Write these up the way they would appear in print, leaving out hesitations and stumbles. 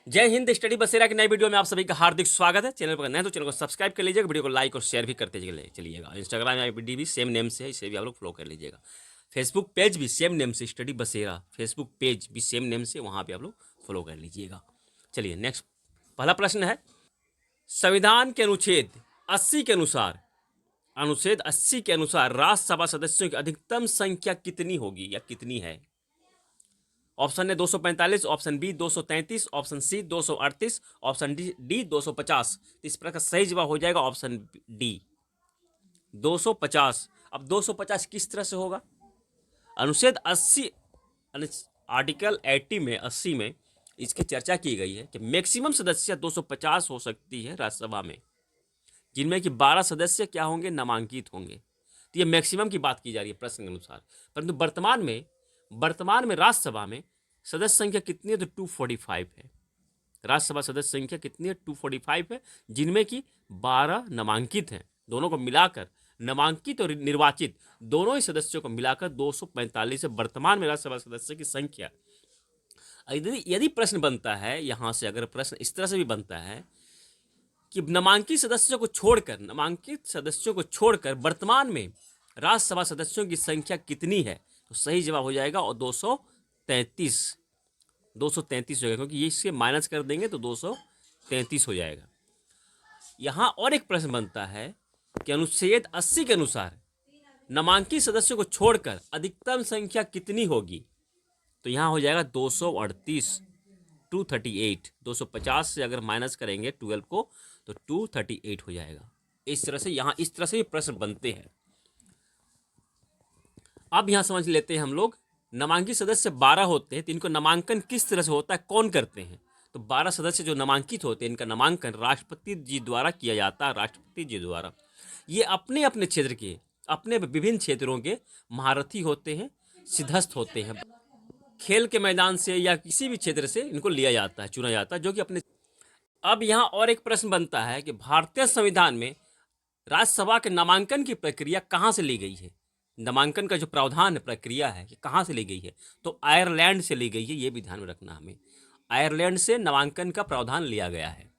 जय हिंद। स्टडी बसेरा की नई वीडियो में आप सभी का हार्दिक स्वागत है। चैनल पर नए तो चैनल को सब्सक्राइब कर लीजिएगा, वीडियो को लाइक और शेयर भी करते चलिएगा। इंस्टाग्राम आईडी भी सेम नेम से है, इसे भी आप लोग फॉलो कर लीजिएगा। फेसबुक पेज भी सेम नेम से स्टडी बसेरा, फेसबुक पेज भी सेम नेम से, वहाँ भी आप लोग फॉलो कर लीजिएगा। चलिए नेक्स्ट, पहला प्रश्न है, संविधान के अनुच्छेद 80 के अनुसार राज्यसभा सदस्यों की अधिकतम संख्या कितनी होगी या कितनी है? ऑप्शन है 245, option B 233, option C 238, option D 250। इस प्रकार सही जवाब हो जाएगा ऑप्शन डी 250। अब 250 किस तरह से होगा? अनुच्छेद 80 आर्टिकल 80 में 80 में इसकी चर्चा की गई है कि मैक्सिमम सदस्य 250 हो सकती है राज्यसभा में, जिनमें कि 12 सदस्य क्या होंगे? नामांकित होंगे। तो ये मैक्सिमम की बात की जा रही है प्रश्न के अनुसार। परंतु वर्तमान में राज्यसभा में सदस्य संख्या कितनी है? तो 245 है। राज्यसभा सदस्य संख्या कितनी है? 245 है, जिनमें कि 12 नामांकित हैं। दोनों को मिलाकर, नामांकित और निर्वाचित दोनों ही सदस्यों को मिलाकर 245 है वर्तमान में राज्यसभा सदस्य की संख्या। यदि प्रश्न बनता है यहां से, अगर प्रश्न इस तरह से भी बनता है कि नामांकित सदस्यों को छोड़कर वर्तमान में राज्यसभा सदस्यों की संख्या कितनी है, तो सही जवाब हो जाएगा और 233 हो जाएगा, क्योंकि ये इससे माइनस कर देंगे तो 233 हो जाएगा। यहां और एक प्रश्न बनता है कि अनुच्छेद 80 के अनुसार नामांकित सदस्यों को छोड़कर अधिकतम संख्या कितनी होगी, तो यहां हो जाएगा 238, 238। 250 से अगर माइनस करेंगे 12 को तो 238 हो जाएगा। इस तरह से भी प्रश्न बनते हैं। अब यहां समझ लेते हैं हम लोग, नामांकित सदस्य 12 होते हैं तो इनको नामांकन किस तरह से होता है, कौन करते हैं? तो 12 सदस्य जो नामांकित होते हैं इनका नामांकन राष्ट्रपति जी द्वारा किया जाता है। राष्ट्रपति जी द्वारा ये अपने अपने क्षेत्र के, अपने विभिन्न क्षेत्रों के महारथी होते हैं, सिद्धस्थ होते हैं। खेल के मैदान से या किसी भी क्षेत्र से इनको लिया जाता है, चुना जाता है, जो कि अपने। अब यहाँ और एक प्रश्न बनता है कि भारतीय संविधान में राज्यसभा के नामांकन की प्रक्रिया कहाँ से ली गई है? नामांकन का जो प्रावधान प्रक्रिया है ये कहाँ से ली गई है? तो आयरलैंड से ली गई है। ये भी ध्यान में रखना हमें, आयरलैंड से नामांकन का प्रावधान लिया गया है।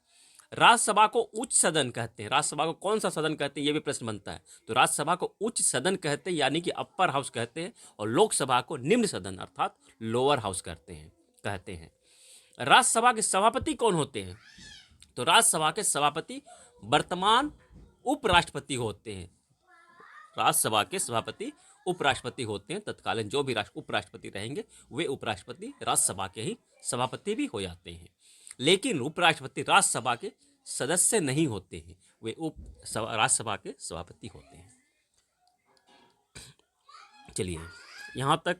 राज्यसभा को उच्च सदन कहते हैं। राज्यसभा को कौन सा सदन कहते हैं, ये भी प्रश्न बनता है। तो राज्यसभा को उच्च सदन कहते हैं, यानी कि अपर हाउस कहते हैं, और लोकसभा को निम्न सदन अर्थात लोअर हाउस कहते हैं। राज्यसभा के सभापति कौन होते हैं? तो राज्यसभा के सभापति वर्तमान उपराष्ट्रपति होते हैं। राज्यसभा के सभापति उपराष्ट्रपति होते हैं। तत्कालीन जो भी उपराष्ट्रपति रहेंगे वे उपराष्ट्रपति राज्यसभा के ही सभापति भी हो जाते हैं। लेकिन उपराष्ट्रपति राज्यसभा के सदस्य नहीं होते हैं, वे राज्यसभा के सभापति होते हैं। चलिए यहाँ तक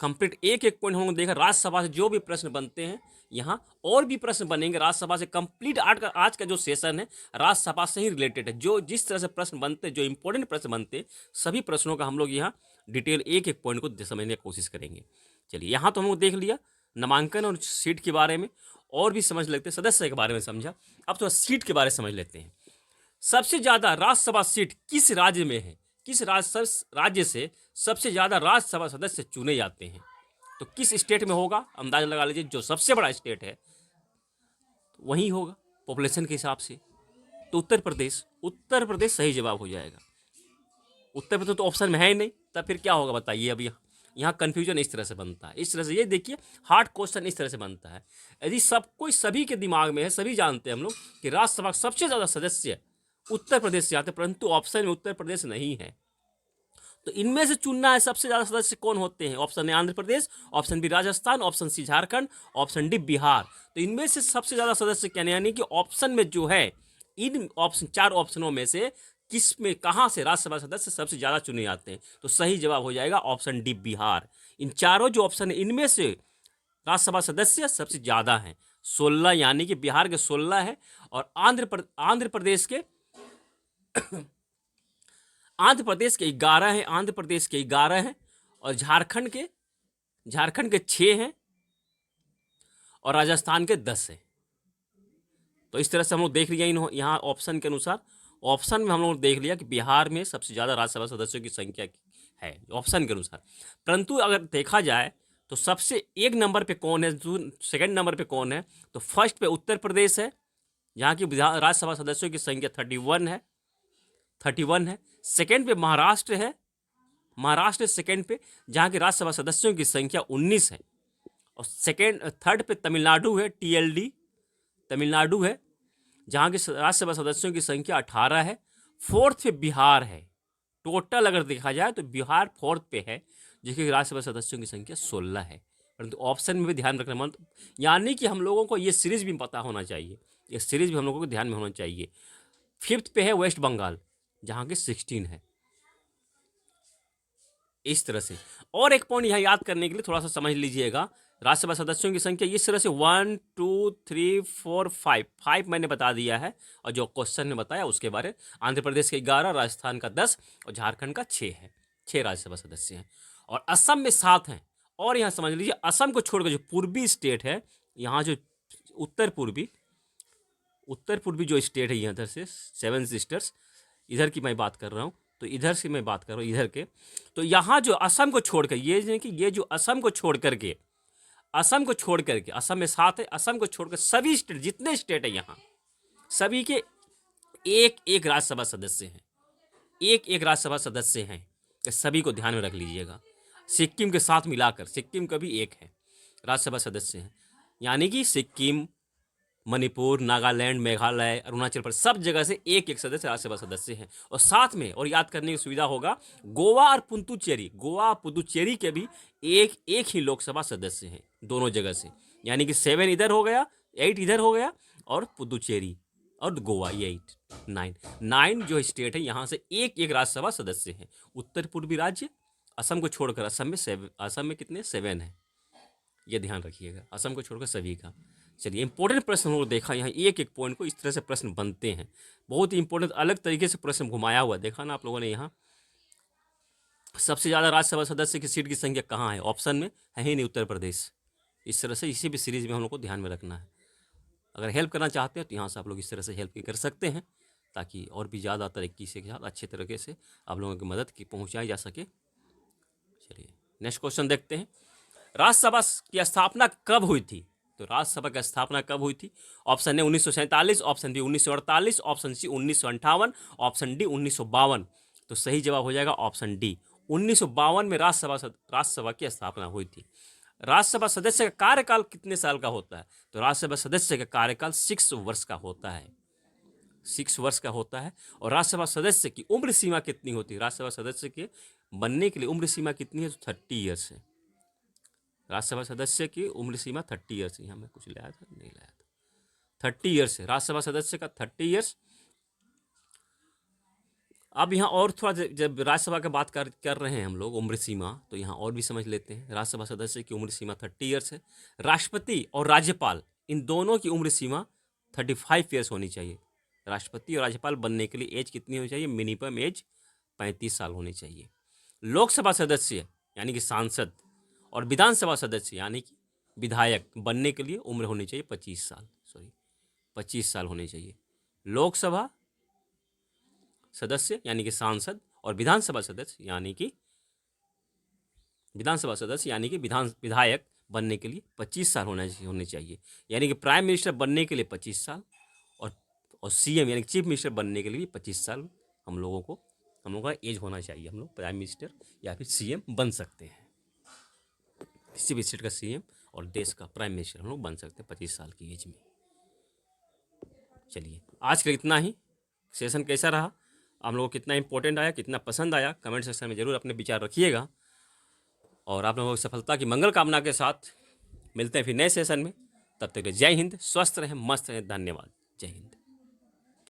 कंप्लीट एक एक पॉइंट हम लोग देखा। राज्यसभा से जो भी प्रश्न बनते हैं, यहाँ और भी प्रश्न बनेंगे राज्यसभा से। कंप्लीट आज का जो सेशन है राज्यसभा से ही रिलेटेड है। जो जिस तरह से प्रश्न बनते हैं, जो इंपॉर्टेंट प्रश्न बनते हैं, सभी प्रश्नों का हम लोग यहाँ डिटेल एक एक पॉइंट को समझने की कोशिश करेंगे। चलिए यहाँ तो हम लोग देख लिया नामांकन और सीट के बारे में, और भी समझ लेते हैं, सदस्य के बारे में समझा। अब थोड़ा सीट के बारे में समझ लेते हैं। सबसे ज़्यादा राज्यसभा सीट किस राज्य में है? किस राज्य से सबसे ज़्यादा राज्यसभा सदस्य चुने जाते हैं? तो किस स्टेट में होगा? अंदाजा लगा लीजिए। जो सबसे बड़ा स्टेट है वही होगा पॉपुलेशन के हिसाब से। तो उत्तर प्रदेश सही जवाब हो जाएगा। उत्तर प्रदेश तो ऑप्शन में है ही नहीं, तब फिर क्या होगा बताइए। अब यहाँ कन्फ्यूजन इस तरह से बनता है। इस तरह से ये देखिए, हार्ड क्वेश्चन इस तरह से बनता है। यदि सभी के दिमाग में है, सभी जानते हैं हम लोग कि राज्यसभा सबसे ज़्यादा सदस्य उत्तर प्रदेश से आते, परंतु ऑप्शन में उत्तर प्रदेश नहीं है। तो इनमें से चुनना है सबसे ज्यादा सदस्य कौन होते हैं। Option A Andhra Pradesh, option B Rajasthan, option C Jharkhand, option D Bihar. तो इनमें से सबसे ज्यादा सदस्य क्या, यानी कि ऑप्शन में जो है, इन चार ऑप्शनों में से किस में, कहां से राज्यसभा सदस्य सबसे ज्यादा चुने जाते हैं? तो सही जवाब हो जाएगा ऑप्शन डी बिहार। इन चारों जो ऑप्शन है इनमें से राज्यसभा सदस्य सबसे ज्यादा हैं, 16, यानी कि बिहार के 16 है, और आंध्र प्रदेश के 11 हैं, और झारखंड के 6 हैं, और राजस्थान के 10 हैं। तो इस तरह से हम लोग देख लिया यहाँ ऑप्शन के अनुसार। ऑप्शन में हम लोग देख लिया कि बिहार में सबसे ज़्यादा राज्यसभा सदस्यों की संख्या है ऑप्शन के अनुसार। परंतु अगर देखा जाए तो सबसे एक नंबर पे कौन है, सेकंड नंबर पे कौन है, तो फर्स्ट पे उत्तर प्रदेश है, जहाँ की राज्यसभा सदस्यों की संख्या 31 है। सेकंड पे महाराष्ट्र है, महाराष्ट्र सेकंड पे, जहाँ की राज्यसभा सदस्यों की संख्या 19 है। और थर्ड पे तमिलनाडु है, TLD तमिलनाडु है, जहाँ की राज्यसभा सदस्यों की संख्या 18 है। फोर्थ पे बिहार है। टोटल अगर देखा जाए तो बिहार फोर्थ पे है, जिसकी राज्यसभा सदस्यों की संख्या 16 है। परंतु ऑप्शन में भी ध्यान रखना मत, यानी कि हम लोगों को ये सीरीज भी पता होना चाहिए, ये सीरीज भी हम लोगों को ध्यान में होना चाहिए। फिफ्थ पे है वेस्ट बंगाल, जहाँ की 16 है। इस तरह से, और एक पॉइंट यहाँ याद करने के लिए थोड़ा सा समझ लीजिएगा, राज्यसभा सदस्यों की संख्या इस तरह से 1 2 3 4 5 मैंने बता दिया है, और जो क्वेश्चन ने बताया उसके बारे, आंध्र प्रदेश के 11, राजस्थान का 10 और झारखंड का 6 है, 6 राज्यसभा सदस्य हैं, और असम में 7 हैं। और यहाँ समझ लीजिए, असम को छोड़कर जो पूर्वी स्टेट है, यहाँ जो उत्तर पूर्वी जो स्टेट है, यहाँ इधर से 7 सिस्टर्स, इधर की मैं बात कर रहा हूँ, तो इधर से मैं बात कर रहा हूँ, इधर के, तो यहाँ जो असम को छोड़कर, ये जो असम को छोड़ करके, असम में 7 है, असम को छोड़कर सभी स्टेट, जितने स्टेट है यहाँ, सभी के एक एक राज्यसभा सदस्य हैं, एक राज्यसभा सदस्य हैं। सभी को ध्यान में रख लीजिएगा। सिक्किम के साथ मिलाकर, सिक्किम का भी एक है राज्यसभा सदस्य हैं, यानी कि सिक्किम, मणिपुर, नागालैंड, मेघालय, अरुणाचल प्रदेश, सब जगह से एक एक सदस्य राज्यसभा सदस्य हैं। और साथ में, और याद करने की सुविधा होगा, गोवा और पुदुचेरी के भी एक ही लोकसभा सदस्य हैं दोनों जगह से, यानी कि 7 इधर हो गया, 8 इधर हो गया, और पुदुचेरी और गोवा, ये 9 जो स्टेट है, यहाँ से एक राज्यसभा सदस्य हैं। उत्तर पूर्वी राज्य, असम को छोड़कर, असम में कितने, 7 है, ये ध्यान रखिएगा, असम को छोड़कर सभी का। चलिए, इंपॉर्टेंट प्रश्न हम लोग देखा, यहाँ एक एक पॉइंट को इस तरह से प्रश्न बनते हैं, बहुत ही इंपॉर्टेंट, अलग तरीके से प्रश्न घुमाया हुआ देखा ना आप लोगों ने। यहाँ सबसे ज़्यादा राज्यसभा सदस्य की सीट की संख्या कहाँ है, ऑप्शन में है ही नहीं, उत्तर प्रदेश। इस तरह से इसी भी सीरीज में हम लोग को ध्यान में रखना है। अगर हेल्प करना चाहते हैं तो यहाँ से आप लोग इस तरह से हेल्प कर सकते हैं, ताकि और भी ज़्यादा तरीके से अच्छे तरीके से आप लोगों की मदद की पहुँचाई जा सके। चलिए नेक्स्ट क्वेश्चन देखते हैं, राज्यसभा की स्थापना कब हुई थी, तो राज्यसभा की स्थापना कब हुई थी, option A 1947, option B 1948, option C 1958, option D 1952। तो सही जवाब हो जाएगा ऑप्शन डी, 1952 में राज्यसभा की स्थापना हुई थी। राज्यसभा सदस्य का कार्यकाल कितने साल का होता है, तो राज्यसभा सदस्य का कार्यकाल 6 वर्ष का होता है, 6 वर्ष का होता है। और राज्यसभा सदस्य की उम्र सीमा कितनी होती है, राज्यसभा सदस्य के बनने के लिए उम्र सीमा कितनी है, तो 30 ईयर्स है। राज्यसभा सदस्य की उम्र सीमा 30 ईयर्स है। यहाँ मैं कुछ लाया था, नहीं लाया था, 30 ईयर्स है राज्यसभा सदस्य का, 30 ईयर्स। अब यहाँ और थोड़ा, जब राज्यसभा की बात कर रहे हैं हम लोग उम्र सीमा, तो यहाँ और भी समझ लेते हैं। राज्यसभा सदस्य की उम्र सीमा 30 ईयर्स है। राष्ट्रपति और राज्यपाल, इन दोनों की उम्र सीमा 35 ईयर्स होनी चाहिए। राष्ट्रपति और राज्यपाल बनने के लिए एज कितनी होनी चाहिए, मिनिमम एज 35 साल होनी चाहिए। लोकसभा सदस्य यानी कि सांसद और विधानसभा सदस्य यानी कि विधायक बनने के लिए उम्र होनी चाहिए 25 साल होनी चाहिए। लोकसभा सदस्य यानी कि सांसद और विधानसभा सदस्य यानी कि विधायक बनने के लिए 25 साल होने चाहिए। यानी कि प्राइम मिनिस्टर बनने के लिए 25 साल और सीएम यानी कि चीफ मिनिस्टर बनने के लिए 25 साल हम लोगों का एज होना चाहिए। हम लोग प्राइम मिनिस्टर या फिर सीएम बन सकते हैं, किसी भी स्टेट का सीएम और देश का प्राइम मिनिस्टर हम लोग बन सकते हैं 25 साल की एज में। चलिए आज का इतना ही। सेशन कैसा रहा, आप लोगों को कितना इंपॉर्टेंट आया, कितना पसंद आया, कमेंट सेक्शन में ज़रूर अपने विचार रखिएगा। और आप लोगों की सफलता की मंगल कामना के साथ मिलते हैं फिर नए सेशन में। तब तक जय हिंद, स्वस्थ रहें, मस्त रहें, धन्यवाद, जय हिंद।